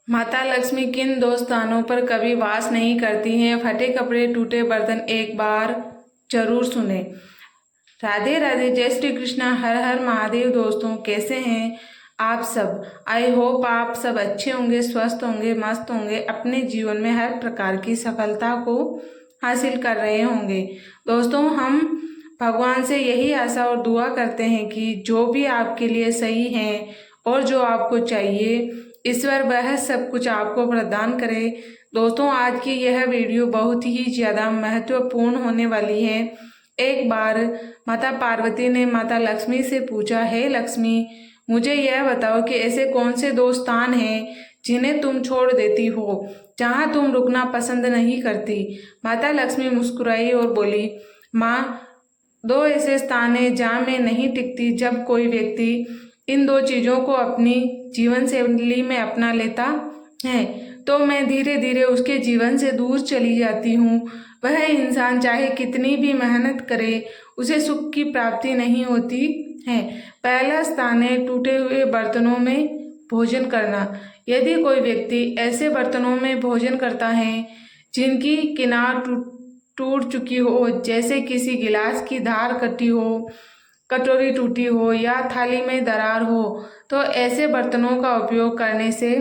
माता लक्ष्मी किन दो स्थानों पर कभी वास नहीं करती हैं? फटे कपड़े, टूटे बर्तन, एक बार जरूर सुने। राधे राधे, जय श्री कृष्णा, हर हर महादेव। दोस्तों, कैसे हैं आप सब? आई होप आप सब अच्छे होंगे, स्वस्थ होंगे, मस्त होंगे, अपने जीवन में हर प्रकार की सफलता को हासिल कर रहे होंगे। दोस्तों, हम भगवान से यही आशा और दुआ करते हैं कि जो भी आपके लिए सही है और जो आपको चाहिए, ईश्वर वह सब कुछ आपको प्रदान करे। दोस्तों, आज की यह वीडियो बहुत ही ज़्यादा महत्वपूर्ण होने वाली है। एक बार माता पार्वती ने माता लक्ष्मी से पूछा, हे लक्ष्मी, मुझे यह बताओ कि ऐसे कौन से दो स्थान हैं जिन्हें तुम छोड़ देती हो, जहाँ तुम रुकना पसंद नहीं करती। माता लक्ष्मी मुस्कुराई और बोली, माँ, दो ऐसे स्थान हैं जहाँ मैं नहीं टिकती। जब कोई व्यक्ति इन दो चीज़ों को अपनी जीवन शैली में अपना लेता है तो मैं धीरे धीरे उसके जीवन से दूर चली जाती हूँ। वह इंसान चाहे कितनी भी मेहनत करे, उसे सुख की प्राप्ति नहीं होती है। पहला स्थान है टूटे हुए बर्तनों में भोजन करना। यदि कोई व्यक्ति ऐसे बर्तनों में भोजन करता है जिनकी किनार टूट चुकी हो, जैसे किसी गिलास की धार कटी हो, कटोरी टूटी हो या थाली में दरार हो, तो ऐसे बर्तनों का उपयोग करने से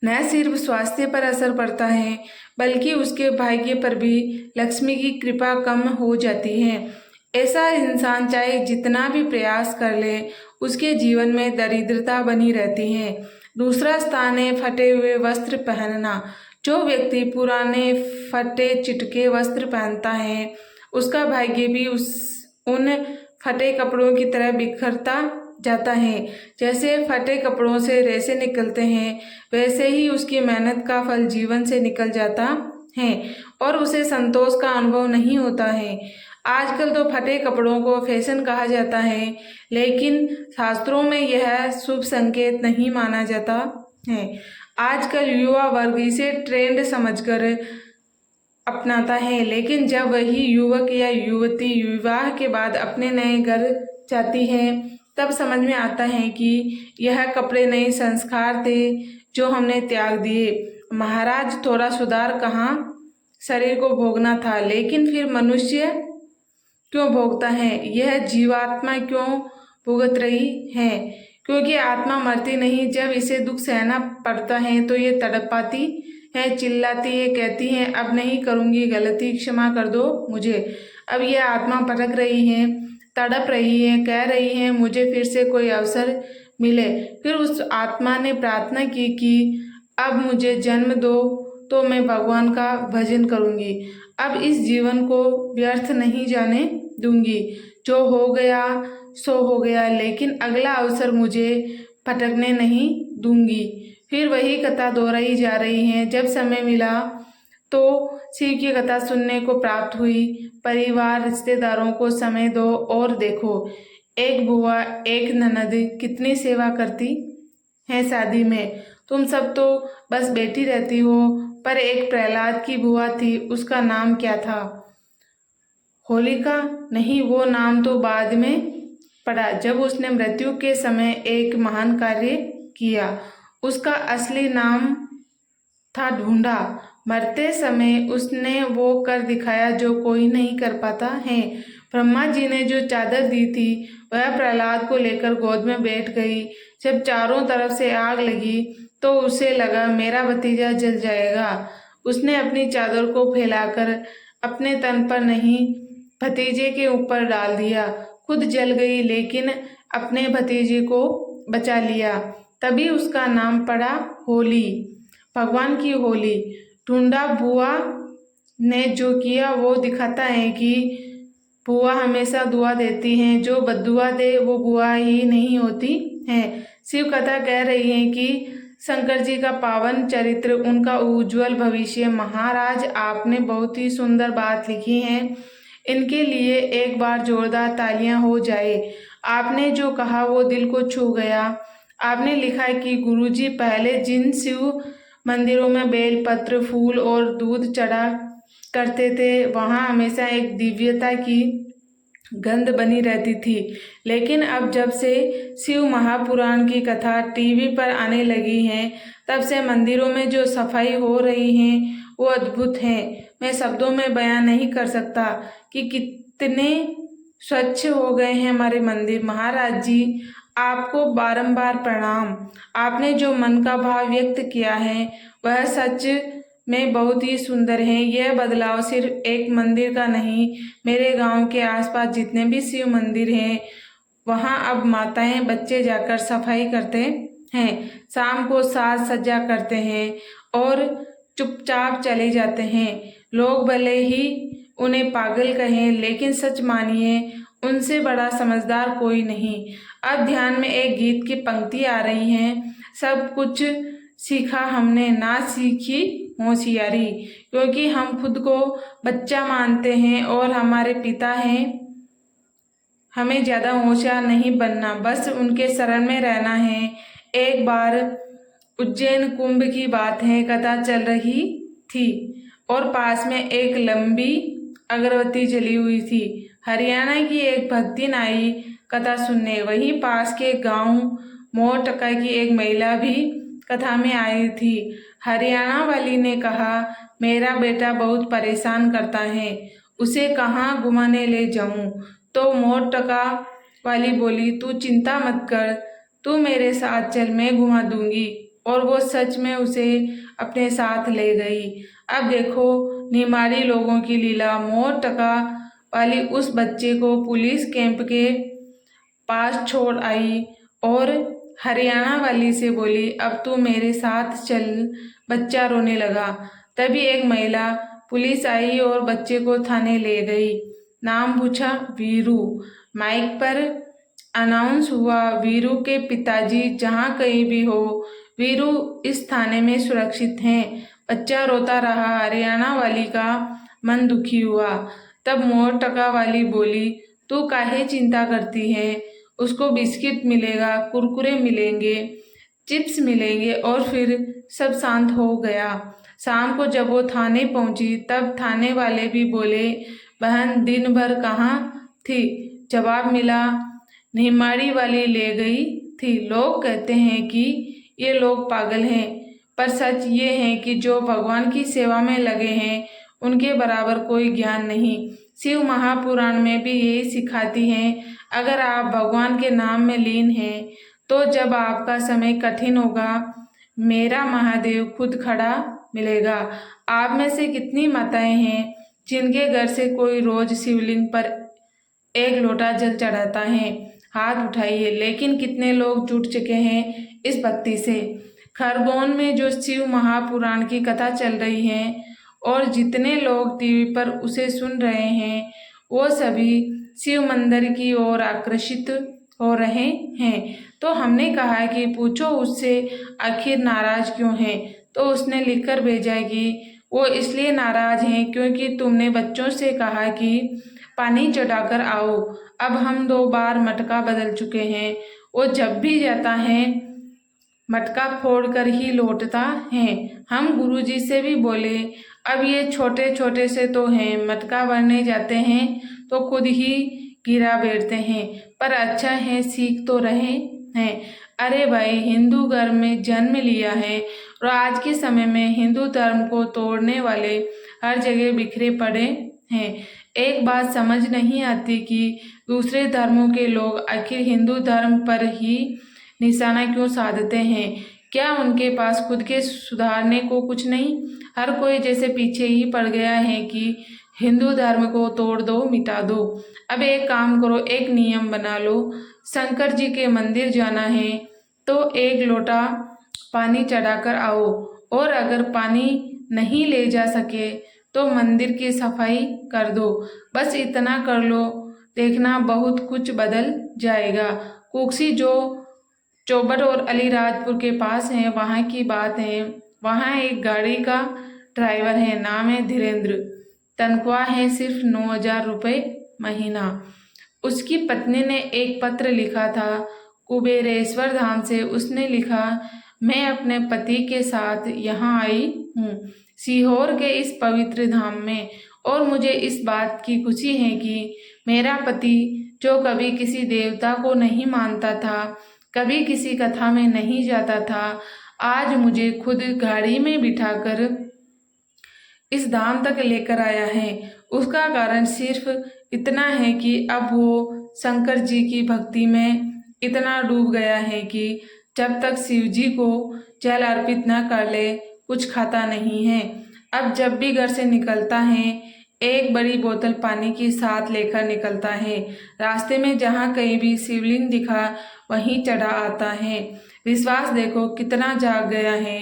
न सिर्फ स्वास्थ्य पर असर पड़ता है बल्कि उसके भाग्य पर भी लक्ष्मी की कृपा कम हो जाती है। ऐसा इंसान चाहे जितना भी प्रयास कर ले, उसके जीवन में दरिद्रता बनी रहती है। दूसरा स्थान है फटे हुए वस्त्र पहनना। जो व्यक्ति पुराने फटे चिटके वस्त्र पहनता है, उसका भाग्य भी उन फटे कपड़ों की तरह बिखरता जाता है। जैसे फटे कपड़ों से रेशे निकलते हैं, वैसे ही उसकी मेहनत का फल जीवन से निकल जाता है और उसे संतोष का अनुभव नहीं होता है। आजकल तो फटे कपड़ों को फैशन कहा जाता है, लेकिन शास्त्रों में यह शुभ संकेत नहीं माना जाता है। आजकल युवा वर्ग इसे ट्रेंड समझकर अपनाता है, लेकिन जब वही युवक या युवती विवाह के बाद अपने नए घर जाती है, तब समझ में आता है कि यह कपड़े नहीं, संस्कार थे जो हमने त्याग दिए। महाराज, थोड़ा सुधार कहाँ, शरीर को भोगना था, लेकिन फिर मनुष्य क्यों भोगता है? यह जीवात्मा क्यों भुगत रही है? क्योंकि आत्मा मरती नहीं। जब इसे दुख सहना पड़ता है तो ये तड़पाती है, चिल्लाती है, कहती है, अब नहीं करूँगी गलती, क्षमा कर दो मुझे। अब यह आत्मा भटक रही है, तड़प रही है, कह रही है, मुझे फिर से कोई अवसर मिले। फिर उस आत्मा ने प्रार्थना की कि अब मुझे जन्म दो तो मैं भगवान का भजन करूँगी। अब इस जीवन को व्यर्थ नहीं जाने दूंगी। जो हो गया सो हो गया, लेकिन अगला अवसर मुझे भटकने नहीं दूंगी। फिर वही कथा दोहराई जा रही है। जब समय मिला तो शिव की कथा सुनने को प्राप्त हुई। परिवार, रिश्तेदारों को समय दो और देखो, एक बुआ, एक ननद कितनी सेवा करती है शादी में। तुम सब तो बस बैठी रहती हो। पर एक प्रहलाद की बुआ थी, उसका नाम क्या था? होलिका? नहीं, वो नाम तो बाद में पड़ा, जब उसने मृत्यु के समय एक महान कार्य किया। उसका असली नाम था ढूंढा। मरते समय उसने वो कर दिखाया जो कोई नहीं कर पाता है। ब्रह्मा जी ने जो चादर दी थी, वह प्रहलाद को लेकर गोद में बैठ गई। जब चारों तरफ से आग लगी तो उसे लगा मेरा भतीजा जल जाएगा। उसने अपनी चादर को फैलाकर अपने तन पर नहीं, भतीजे के ऊपर डाल दिया। खुद जल गई, लेकिन अपने भतीजे को बचा लिया। तभी उसका नाम पड़ा होली, भगवान की होली। ढूंढा बुआ ने जो किया वो दिखाता है कि बुआ हमेशा दुआ देती हैं। जो बद्दुआ दे वो बुआ ही नहीं होती है। शिव कथा कह रही है कि शंकर जी का पावन चरित्र, उनका उज्जवल भविष्य। महाराज, आपने बहुत ही सुंदर बात लिखी है। इनके लिए एक बार जोरदार तालियां हो जाए। आपने जो कहा वो दिल को छू गया। आपने लिखा है कि गुरुजी पहले जिन शिव मंदिरों में बेलपत्र, फूल और दूध चढ़ा करते थे, वहाँ हमेशा एक दिव्यता की गंध बनी रहती थी। लेकिन अब जब से शिव महापुराण की कथा टीवी पर आने लगी है, तब से मंदिरों में जो सफाई हो रही है वो अद्भुत है। मैं शब्दों में बयान नहीं कर सकता कि कितने स्वच्छ हो गए हैं हमारे मंदिर। महाराज जी, आपको बारंबार प्रणाम। आपने जो मन का भाव व्यक्त किया है वह सच में बहुत ही सुंदर है। यह बदलाव सिर्फ एक मंदिर का नहीं, मेरे गांव के आसपास जितने भी शिव मंदिर हैं वहां अब माताएं बच्चे जाकर सफाई करते हैं, शाम को साज सज्जा करते हैं और चुपचाप चले जाते हैं। लोग भले ही उन्हें पागल कहें, लेकिन सच मानिए उनसे बड़ा समझदार कोई नहीं। अब ध्यान में एक गीत की पंक्ति आ रही है। सब कुछ सीखा हमने, ना सीखी होशियारी, क्योंकि हम खुद को बच्चा मानते हैं और हमारे पिता हैं। हमें ज्यादा होशियार नहीं बनना, बस उनके शरण में रहना है। एक बार उज्जैन कुंभ की बात है। कथा चल रही थी और पास में एक लंबी अगरबत्ती जली हुई थी। हरियाणा की एक भक्तिन आई कथा सुनने। वहीं पास के गांव मोरटका की एक महिला भी कथा में आई थी। हरियाणा वाली ने कहा, मेरा बेटा बहुत परेशान करता है, उसे कहाँ घुमाने ले जाऊं? तो मोरटका वाली बोली, तू चिंता मत कर, तू मेरे साथ चल, मैं घुमा दूंगी। और वो सच में उसे अपने साथ ले गई। अब देखो निमाड़ी लोगों की लीला। मोरटका वाली उस बच्चे को पुलिस कैंप के पास छोड़ आई और हरियाणा वाली से बोली, अब तू मेरे साथ चल। बच्चा रोने लगा। तभी एक महिला पुलिस आई और बच्चे को थाने ले गई। नाम पूछा, वीरू। माइक पर अनाउंस हुआ, वीरू के पिताजी जहाँ कहीं भी हो, वीरू इस थाने में सुरक्षित हैं। बच्चा रोता रहा। हरियाणा वाली का मन दुखी हुआ। तब मोरटका वाली बोली, तू काहे चिंता करती है? उसको बिस्किट मिलेगा, कुरकुरे मिलेंगे, चिप्स मिलेंगे और फिर सब शांत हो गया। शाम को जब वो थाने पहुंची तब थाने वाले भी बोले, बहन दिन भर कहाँ थी? जवाब मिला, निमाड़ी वाली ले गई थी। लोग कहते हैं कि ये लोग पागल हैं, पर सच ये है कि जो भगवान की सेवा में लगे हैं उनके बराबर कोई ज्ञान नहीं। शिव महापुराण में भी यही सिखाती हैं, अगर आप भगवान के नाम में लीन हैं तो जब आपका समय कठिन होगा, मेरा महादेव खुद खड़ा मिलेगा। आप में से कितनी माताएं हैं जिनके घर से कोई रोज शिवलिंग पर एक लोटा जल चढ़ाता है? हाथ उठाइए। लेकिन कितने लोग जुट चुके हैं इस भक्ति से? खरगोन में जो शिव महापुराण की कथा चल रही है और जितने लोग टीवी पर उसे सुन रहे हैं वो सभी शिव मंदिर की ओर आकर्षित हो रहे हैं। तो हमने कहा कि पूछो उससे आखिर नाराज क्यों है? तो उसने लिखकर भेजा कि वो इसलिए नाराज हैं क्योंकि तुमने बच्चों से कहा कि पानी चढ़ाकर आओ। अब हम 2 बार मटका बदल चुके हैं। वो जब भी जाता है मटका फोड़कर ही लौटता है। हम गुरुजी से भी बोले, अब ये छोटे छोटे से तो हैं, मटका भरने जाते हैं तो खुद ही गिरा बैठते हैं, पर अच्छा है सीख तो रहे हैं। अरे भाई, हिंदू धर्म में जन्म लिया है और आज के समय में हिंदू धर्म को तोड़ने वाले हर जगह बिखरे पड़े हैं। एक बात समझ नहीं आती कि दूसरे धर्मों के लोग आखिर हिंदू धर्म पर ही निशाना क्यों साधते हैं? क्या उनके पास खुद के सुधारने को कुछ नहीं? हर कोई जैसे पीछे ही पड़ गया है कि हिंदू धर्म को तोड़ दो, मिटा दो। अब एक काम करो, एक नियम बना लो, शंकर जी के मंदिर जाना है तो 1 लोटा पानी चढ़ाकर आओ, और अगर पानी नहीं ले जा सके तो मंदिर की सफाई कर दो। बस इतना कर लो, देखना बहुत कुछ बदल जाएगा। कुक्सी जो चौबट और अलीराजपुर के पास है वहाँ की बात है। वहाँ एक गाड़ी का ड्राइवर है, नाम है धीरेन्द्र। तनख्वाह है सिर्फ 9,000 रुपये महीना। उसकी पत्नी ने एक पत्र लिखा था कुबेरेश्वर धाम से। उसने लिखा, मैं अपने पति के साथ यहाँ आई हूँ सीहोर के इस पवित्र धाम में, और मुझे इस बात की खुशी है कि मेरा पति जो कभी किसी देवता को नहीं मानता था, कभी किसी कथा में नहीं जाता था, आज मुझे खुद गाड़ी में बिठाकर इस धाम तक लेकर आया है। उसका कारण सिर्फ इतना है कि अब वो शंकर जी की भक्ति में इतना डूब गया है कि जब तक शिव जी को जल अर्पित न कर ले कुछ खाता नहीं है। अब जब भी घर से निकलता है एक बड़ी बोतल पानी की साथ लेकर निकलता है। रास्ते में जहाँ कहीं भी शिवलिंग दिखा वहीं चढ़ा आता है। विश्वास देखो कितना जाग गया है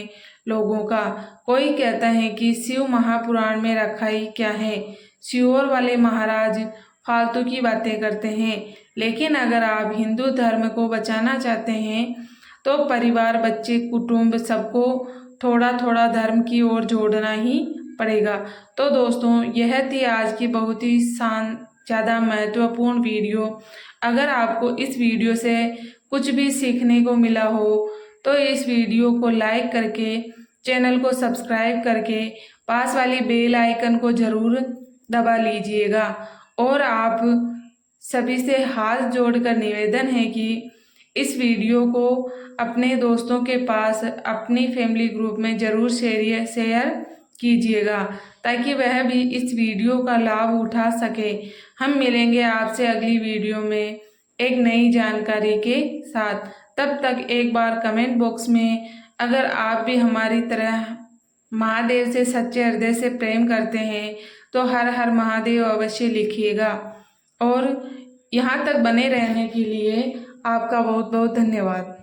लोगों का। कोई कहता है कि शिव महापुराण में रखा ही क्या है, शिवोर वाले महाराज फालतू की बातें करते हैं। लेकिन अगर आप हिंदू धर्म को बचाना चाहते हैं तो परिवार, बच्चे, कुटुंब सबको थोड़ा थोड़ा धर्म की ओर जोड़ना ही पड़ेगा। तो दोस्तों यह थी आज की बहुत ही ज़्यादा महत्वपूर्ण वीडियो। अगर आपको इस वीडियो से कुछ भी सीखने को मिला हो तो इस वीडियो को लाइक करके, चैनल को सब्सक्राइब करके पास वाली बेल आइकन को ज़रूर दबा लीजिएगा। और आप सभी से हाथ जोड़कर निवेदन है कि इस वीडियो को अपने दोस्तों के पास, अपनी फैमिली ग्रुप में ज़रूर शेयर कीजिएगा ताकि वह भी इस वीडियो का लाभ उठा सके। हम मिलेंगे आपसे अगली वीडियो में एक नई जानकारी के साथ। तब तक एक बार कमेंट बॉक्स में अगर आप भी हमारी तरह महादेव से सच्चे हृदय से प्रेम करते हैं तो हर हर महादेव अवश्य लिखिएगा। और यहाँ तक बने रहने के लिए आपका बहुत बहुत धन्यवाद।